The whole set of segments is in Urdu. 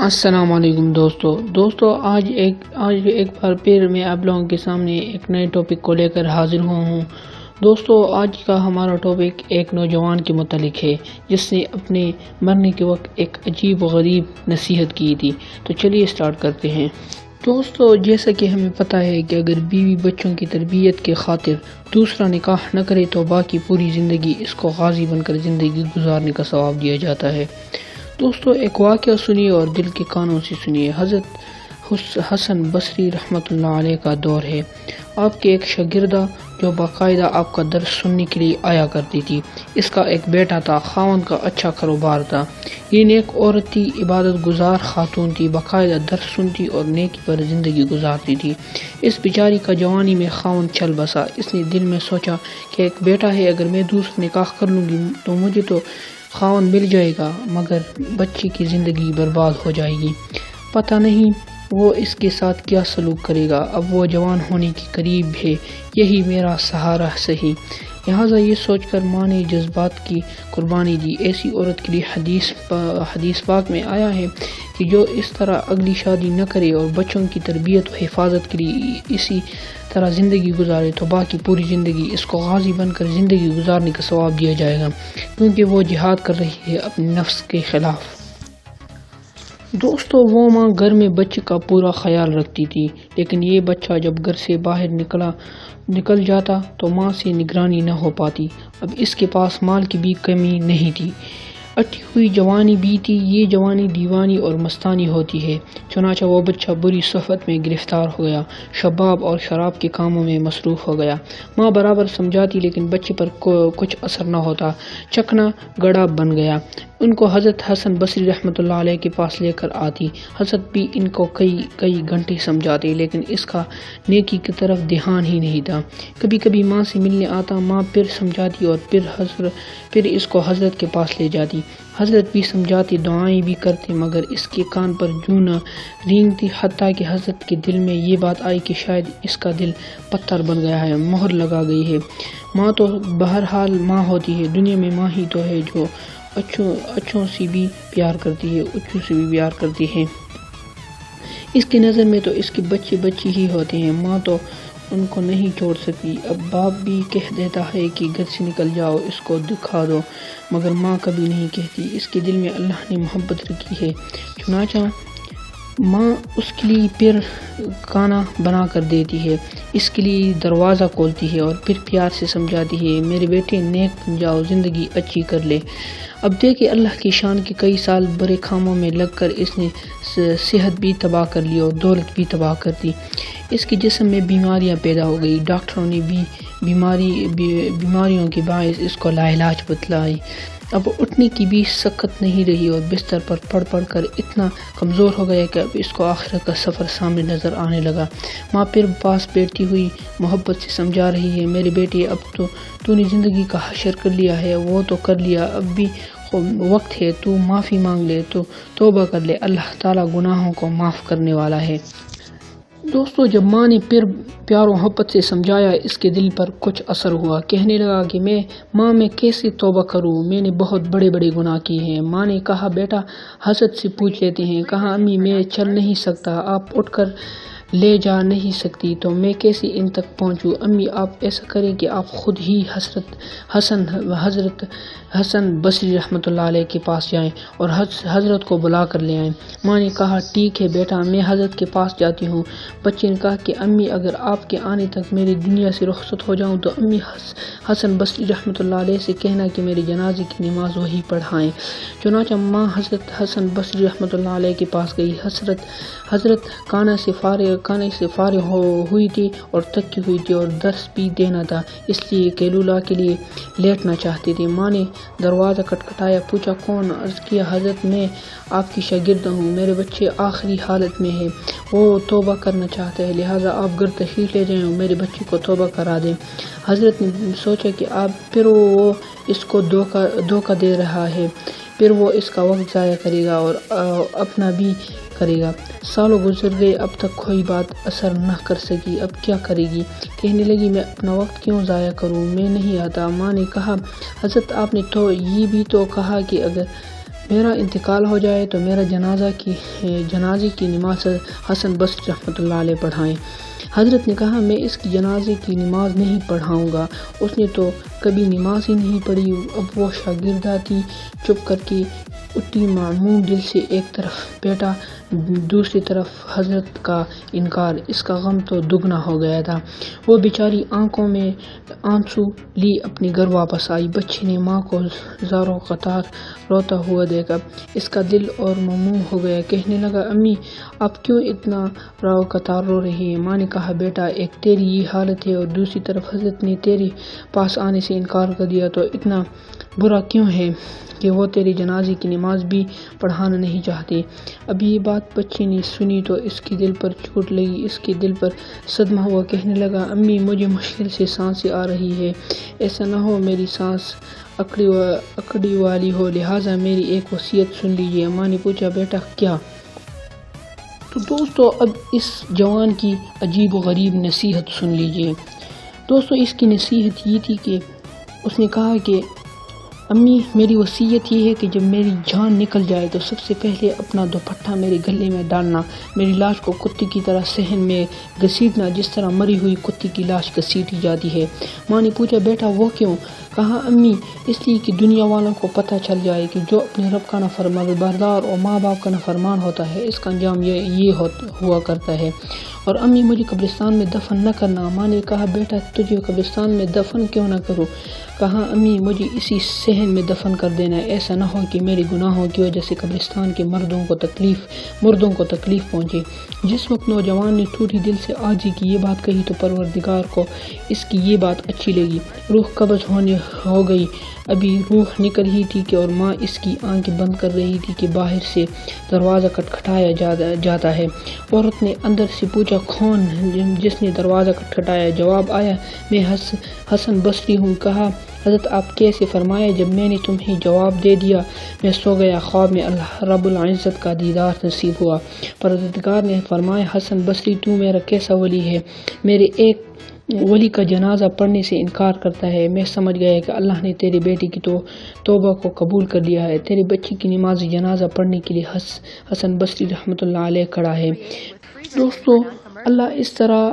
السلام علیکم دوستو آج ایک بار پھر میں آپ لوگوں کے سامنے ایک نئے ٹاپک کو لے کر حاضر ہوں دوستو آج کا ہمارا ٹاپک ایک نوجوان کے متعلق ہے جس نے اپنے مرنے کے وقت ایک عجیب و غریب نصیحت کی تھی۔ تو چلیے سٹارٹ کرتے ہیں۔ دوستو جیسا کہ ہمیں پتہ ہے کہ اگر بیوی بچوں کی تربیت کے خاطر دوسرا نکاح نہ کرے تو باقی پوری زندگی اس کو غازی بن کر زندگی گزارنے کا ثواب دیا جاتا ہے۔ دوستو ایک واقعہ سنیے اور دل کے کانوں سے سنیے۔ حضرت حسن بصری رحمۃ اللہ علیہ کا دور ہے۔ آپ کے ایک شاگردہ جو باقاعدہ آپ کا درس سننے کے لیے آیا کرتی تھی، اس کا ایک بیٹا تھا، خاوند کا اچھا کاروبار تھا۔ یہ نیک عورت تھی، عبادت گزار خاتون تھی، باقاعدہ درس سنتی اور نیکی پر زندگی گزارتی تھی۔ اس بیچاری کا جوانی میں خاوند چل بسا۔ اس نے دل میں سوچا کہ ایک بیٹا ہے، اگر میں دوسرا نکاح کر لوں گی تو مجھے تو خاوند مل جائے گا مگر بچے کی زندگی برباد ہو جائے گی، پتہ نہیں وہ اس کے ساتھ کیا سلوک کرے گا۔ اب وہ جوان ہونے کے قریب ہے، یہی میرا سہارا صحیح۔ لہٰذا یہ سوچ کر ماں نے جذبات کی قربانی دی۔ ایسی عورت کے لیے حدیث پاک میں آیا ہے کہ جو اس طرح اگلی شادی نہ کرے اور بچوں کی تربیت و حفاظت کے لیے اسی طرح زندگی گزارے تو باقی پوری زندگی اس کو غازی بن کر زندگی گزارنے کا ثواب دیا جائے گا، کیونکہ وہ جہاد کر رہی ہے اپنے نفس کے خلاف۔ دوستو وہ ماں گھر میں بچے کا پورا خیال رکھتی تھی، لیکن یہ بچہ جب گھر سے باہر نکل جاتا تو ماں سے نگرانی نہ ہو پاتی۔ اب اس کے پاس مال کی بھی کمی نہیں تھی، اٹھی ہوئی جوانی بھی تھی۔ یہ جوانی دیوانی اور مستانی ہوتی ہے، چنانچہ وہ بچہ بری صحبت میں گرفتار ہو گیا، شباب اور شراب کے کاموں میں مصروف ہو گیا۔ ماں برابر سمجھاتی لیکن بچے پر کچھ اثر نہ ہوتا، چکنا گڑا بن گیا۔ ان کو حضرت حسن بصری رحمۃ اللہ علیہ کے پاس لے کر آتی۔ حضرت بھی ان کو کئی گھنٹے سمجھاتے لیکن اس کا نیکی کی طرف دھیان ہی نہیں تھا۔ کبھی کبھی ماں سے ملنے آتا، ماں پھر سمجھاتی اور پھر اس کو حضرت کے پاس لے جاتی۔ حضرت بھی سمجھاتے، دعائیں بھی کرتے مگر اس کے کان پر جوں نہ رینگتی، حتیٰ کہ حضرت کے دل میں یہ بات آئی کہ شاید اس کا دل پتھر بن گیا ہے، مہر لگا گئی ہے۔ ماں تو بہرحال ماں ہوتی ہے، دنیا میں ماں ہی تو ہے جو اچھوں سے بھی پیار کرتی ہے۔ اس کی نظر میں تو اس کے بچے ہی ہوتے ہیں، ماں تو ان کو نہیں چھوڑ سکتی۔ اب باپ بھی کہہ دیتا ہے کہ گھر سے نکل جاؤ، اس کو دکھا دو، مگر ماں کبھی نہیں کہتی۔ اس کے دل میں اللہ نے محبت رکھی ہے، چنانچہ ماں اس کے لیے پھر کھانا بنا کر دیتی ہے، اس کے لیے دروازہ کھولتی ہے اور پھر پیار سے سمجھاتی ہے، میرے بیٹے نیک بن جاؤ، زندگی اچھی کر لے۔ اب دیکھیں اللہ کی شان کے کئی سال برے کاموں میں لگ کر اس نے صحت بھی تباہ کر لی اور دولت بھی تباہ کر دی۔ اس کے جسم میں بیماریاں پیدا ہو گئی، ڈاکٹروں نے بھی بیماریوں کے باعث اس کو لاعلاج بتلائی۔ اب اٹھنے کی بھی سکت نہیں رہی اور بستر پر پڑ کر اتنا کمزور ہو گیا کہ اب اس کو آخرت کا سفر سامنے نظر آنے لگا۔ ماں پھر پاس بیٹھی ہوئی محبت سے سمجھا رہی ہے، میرے بیٹے اب تو نے زندگی کا حشر کر لیا ہے، وہ تو کر لیا، اب بھی وقت ہے، تو معافی مانگ لے، تو توبہ کر لے، اللہ تعالیٰ گناہوں کو معاف کرنے والا ہے۔ دوستو جب ماں نے پھر پیار و محبت سے سمجھایا، اس کے دل پر کچھ اثر ہوا، کہنے لگا کہ میں کیسے توبہ کروں، میں نے بہت بڑے گناہ کیے ہیں۔ ماں نے کہا بیٹا حضرت سے پوچھ لیتے ہیں۔ کہا امی میں چل نہیں سکتا، آپ اٹھ کر لے جا نہیں سکتی تو میں کیسے ان تک پہنچوں۔ امی آپ ایسا کریں کہ آپ خود ہی حضرت حسن بصری رحمۃ اللہ علیہ کے پاس جائیں اور حضرت کو بلا کر لے آئیں۔ ماں نے کہا ٹھیک ہے بیٹا، میں حضرت کے پاس جاتی ہوں۔ بچے نے کہا کہ امی اگر آپ کے آنے تک میری دنیا سے رخصت ہو جاؤں تو امی حسن بصری رحمۃ اللہ علیہ سے کہنا کہ میرے جنازے کی نماز وہی پڑھائیں۔ چنانچہ ماں حضرت حسن بصری رحمۃ اللہ علیہ کے پاس گئی۔ حضرت کھانے سے فارغ ہوئی تھی اور تکی ہوئی تھی اور درس بھی دینا تھا، اس لیے قیلولہ کے لیے لیٹنا چاہتی تھی۔ ماں نے دروازہ کھٹکھٹایا، پوچھا کون؟ عرض کیا حضرت میں آپ کی شاگردہ ہوں، میرے بچے آخری حالت میں ہے، وہ توبہ کرنا چاہتا ہے، لہٰذا آپ گھر تشریف لے جائیں اور میرے بچے کو توبہ کرا دیں۔ حضرت نے سوچا کہ پھر وہ اس کو دھوکہ دے رہا ہے، پھر وہ اس کا وقت ضائع کرے گا اور اپنا بھی کرے گا۔ سالوں گزر گئے، اب تک کوئی بات اثر نہ کر سکی، اب کیا کرے گی؟ کہنے لگی میں اپنا وقت کیوں ضائع کروں، میں نہیں آتا۔ ماں نے کہا حضرت آپ نے تو یہ بھی تو کہا کہ اگر میرا انتقال ہو جائے تو میرا جنازے کی نماز حسن بصری رحمۃ اللہ علیہ پڑھائیں۔ حضرت نے کہا میں اس کی جنازے کی نماز نہیں پڑھاؤں گا، اس نے تو کبھی نماز ہی نہیں پڑھی۔ اب وہ شاگردہ تھی، چپ کر کے اٹھی، معموم دل سے ایک طرف بیٹا، دوسری طرف حضرت کا انکار، اس کا غم تو دگنا ہو گیا تھا۔ وہ بیچاری آنکھوں میں آنسو لی اپنے گھر واپس آئی۔ بچے نے ماں کو زاروں قطار روتا ہوا دیکھا، اس کا دل اور ممنوع ہو گیا۔ کہنے لگا امی آپ کیوں اتنا قطار رو رہی ہیں؟ ماں نے کہا بیٹا ایک تیری یہ حالت ہے اور دوسری طرف حضرت نے تیرے پاس آنے سے انکار کر دیا، تو اتنا برا کیوں ہے کہ وہ تیری جنازے کی نماز بھی پڑھانا نہیں چاہتے۔ اب یہ بات بچے نے سنی تو اس کے دل پر چوٹ لگی، اس کے دل پر صدمہ ہوا۔ کہنے لگا امی مجھے مشکل سے سانسیں آ رہی ہے، ایسا نہ ہو میری سانس اکڑی والی ہو، لہٰذا میری ایک وصیت سن لیجیے۔ ماں نے پوچھا بیٹا کیا؟ تو دوستو اب اس جوان کی عجیب و غریب نصیحت سن لیجیے۔ دوستو اس کی نصیحت یہ تھی کہ اس نے کہا کہ امی میری وصیت یہ ہے کہ جب میری جان نکل جائے تو سب سے پہلے اپنا دوپٹہ میرے گلے میں ڈالنا، میری لاش کو کتے کی طرح صحن میں گھسیٹنا، جس طرح مری ہوئی کتے کی لاش گھسیٹی جاتی ہے۔ ماں نے پوچھا بیٹا وہ کیوں؟ کہا امی اس لیے کہ دنیا والوں کو پتہ چل جائے کہ جو اپنے رب کا نافرمان بردار اور ماں باپ کا نافرمان ہوتا ہے اس کا انجام یہ ہوا کرتا ہے۔ اور امی مجھے قبرستان میں دفن نہ کرنا۔ ماں نے کہا بیٹا تجھے قبرستان میں دفن کیوں نہ کروں؟ کہا امی مجھے اسی صحن میں دفن کر دینا، ایسا نہ ہو کہ میرے گناہوں کی وجہ سے قبرستان کے مردوں کو تکلیف پہنچے۔ جس وقت نوجوان نے ٹوٹی دل سے عاجزی کی یہ بات کہی تو پروردگار کو اس کی یہ بات اچھی لگی، روح قبض ہو گئی۔ ابھی روح نکل ہی تھی کہ اور ماں اس کی آنکھیں بند کر رہی تھی کہ باہر سے دروازہ کھٹکھٹایا جاتا ہے۔ عورت نے اندر سے پوچھا کون جس نے دروازہ کھٹکھٹایا؟ جواب آیا میں حسن بصری ہوں۔ کہا حضرت آپ کیسے؟ فرمایا جب میں نے تمہیں جواب دے دیا میں سو گیا، خواب میں اللہ رب العزت کا دیدار نصیب ہوا۔ پروردگار نے فرمایا حسن بصری تو میرا کیسا ولی ہے، میرے ایک ولی کا جنازہ پڑھنے سے انکار کرتا ہے۔ میں سمجھ گیا کہ اللہ نے تیرے بیٹے کی توبہ کو قبول کر لیا ہے، تیرے بچے کی نماز جنازہ پڑھنے کے لیے حسن بصری رحمۃ اللہ علیہ کھڑا ہے۔ دوستو اللہ اس طرح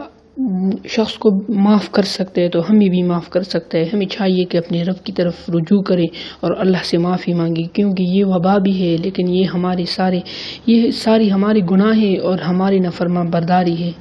شخص کو معاف کر سکتے ہیں تو ہمیں بھی معاف کر سکتا ہے۔ ہمیں چاہیے کہ اپنے رب کی طرف رجوع کریں اور اللہ سے معافی مانگیں، کیونکہ یہ وبا بھی ہے لیکن یہ ساری ہمارے گناہ ہیں اور ہماری نافرمان برداری ہے۔